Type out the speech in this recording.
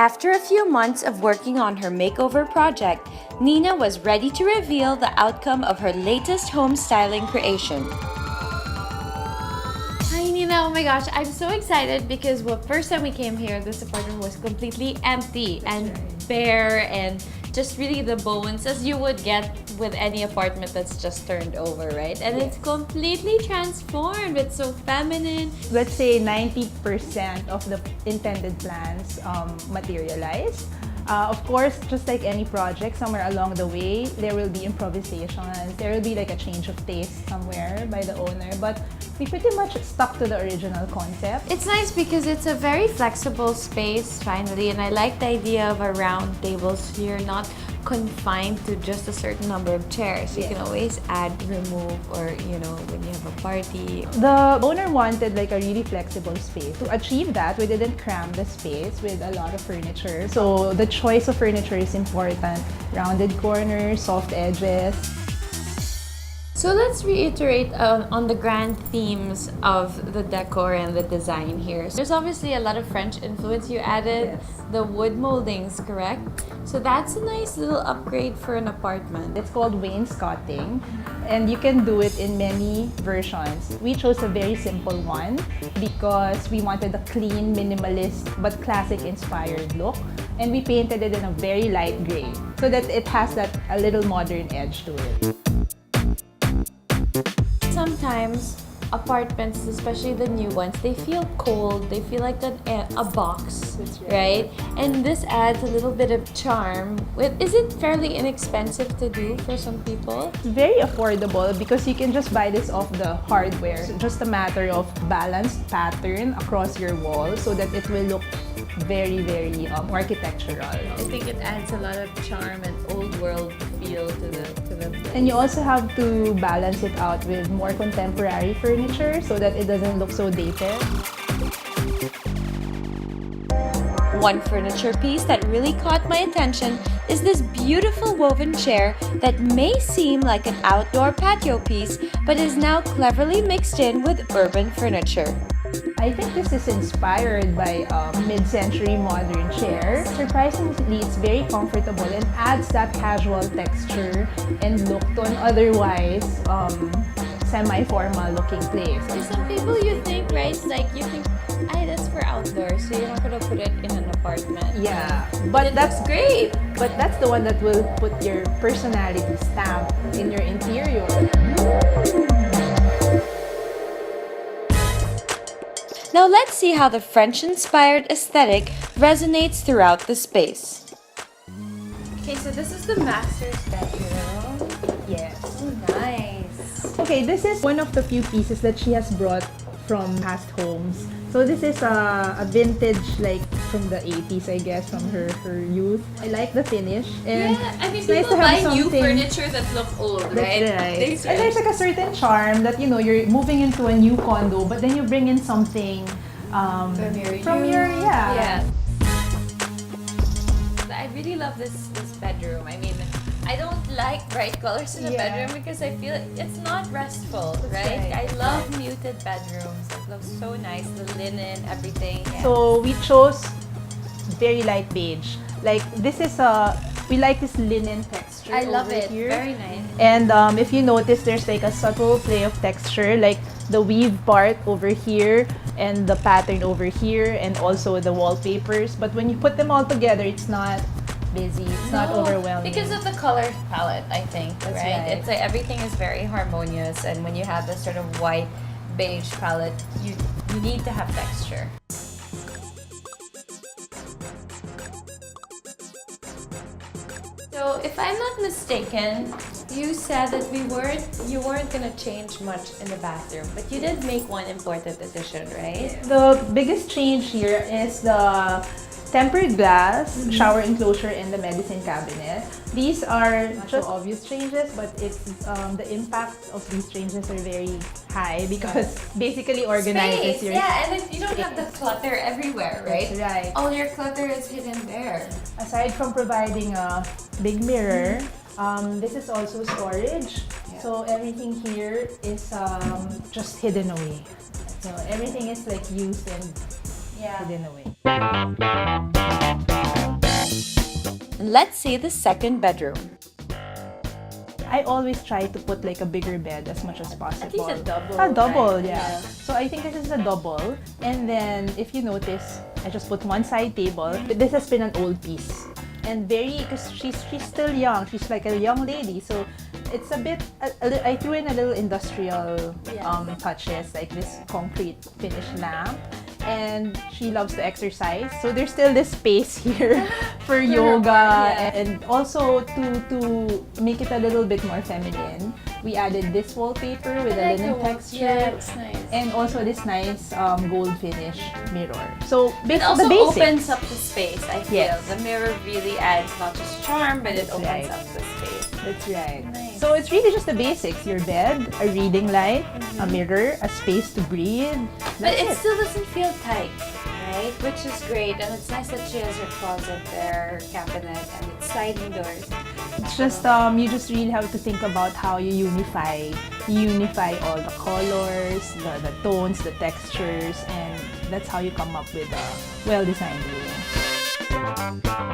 After a few months of working on her makeover project, Nina was ready to reveal the outcome of her latest home styling creation. Hi Nina, oh my gosh, I'm so excited because first time we came here, this apartment was completely empty and bare and just really the bones as you would get with any apartment that's just turned over, right? And it's completely transformed. It's so feminine. Let's say 90% of the intended plans materialize. Of course, just like any project, somewhere along the way, there will be improvisations. There will be like a change of taste somewhere by the owner, but we pretty much stuck to the original concept. It's nice because it's a very flexible space, finally, and I like the idea of a round table so you're not confined to just a certain number of chairs. You can always add, remove, or when you have a party. The owner wanted like a really flexible space. To achieve that, we didn't cram the space with a lot of furniture. So the choice of furniture is important. Rounded corners, soft edges. So let's reiterate on the grand themes of the decor and the design here. There's obviously a lot of French influence you added. Yes. The wood moldings, correct? So that's a nice little upgrade for an apartment. It's called wainscoting, and you can do it in many versions. We chose a very simple one because we wanted a clean, minimalist, but classic-inspired look. And we painted it in a very light gray so that it has that a little modern edge to it. Sometimes apartments, especially the new ones, they feel cold. They feel like a box, right? And this adds a little bit of charm. Is it fairly inexpensive to do for some people? It's very affordable because you can just buy this off the hardware. It's just a matter of balanced pattern across your wall so that it will look very, very architectural. I think it adds a lot of charm and old world feel to the place. And you also have to balance it out with more contemporary furniture so that it doesn't look so dated. One furniture piece that really caught my attention is this beautiful woven chair that may seem like an outdoor patio piece, but is now cleverly mixed in with urban furniture. I think this is inspired by a mid-century modern chair. Surprisingly, it's very comfortable and adds that casual texture and look to an otherwise semi-formal looking place. For some people, you think, right? You think, that's for outdoors, so you're not gonna put it in an apartment. Yeah, But that's great. But that's the one that will put your personality stamp in your interior. Now let's see how the French-inspired aesthetic resonates throughout the space. Okay, so this is the master's bedroom. Yes. Oh, nice. Okay, this is one of the few pieces that she has brought from past homes. So this is a vintage, like from the 80s, I guess, from her youth. I like the finish. And I mean, it's nice people to have buy new something- furniture that look old, right? That's right. Thanks, And there's like a certain charm that, you're moving into a new condo, but then you bring in something from your. Yeah. I really love this bedroom. I mean, I don't like bright colors in a bedroom because I feel it's not restful, right? I love muted bedrooms. It looks so nice, the linen, everything. Yeah. So we chose very light beige. Like this is we like this linen texture. I love over it. here. Very nice. And if you notice, there's like a subtle play of texture, like the weave part over here and the pattern over here, and also the wallpapers. But when you put them all together, it's not busy. It's not overwhelming. Because of the color palette, I think, That's right? right. It's like everything is very harmonious, and when you have this sort of white beige palette, you need to have texture. So, if I'm not mistaken, you said that you weren't gonna change much in the bathroom, but you did make one important addition, right? The biggest change here is the tempered glass shower enclosure in the medicine cabinet. These are not so obvious changes, but it's the impact of these changes are very high because basically organizes your yeah, and if you don't have the clutter everywhere, right? That's right. All your clutter is hidden there. Aside from providing a big mirror, this is also storage. So everything here is just hidden away. So everything is like used and hidden away. Let's see the second bedroom. I always try to put like a bigger bed as much as possible. At least a double. A double, right? yeah. So I think this is a double. And then if you notice, I just put one side table. This has been an old piece. And because she's still young. She's like a young lady. So it's a bit, I threw in a little industrial touches, like this concrete finish lamp. And she loves to exercise, so there's still this space here for yoga, and also to make it a little bit more feminine, we added this wallpaper with a linen texture. Yeah, it's nice. And also this nice gold finish mirror. So It basically also the basics. opens up the space, I feel. Yes. The mirror really adds not just charm, but it opens right. up the space. That's right. Nice. So it's really just the basics: your bed, a reading light, a mirror, a space to breathe. But That's it still doesn't feel tight, right? Which is great. And it's nice that she has her closet there, her cabinet, and it's sliding doors. It's just you just really have to think about how you unify all the colors, the tones, the textures, and that's how you come up with a well-designed room.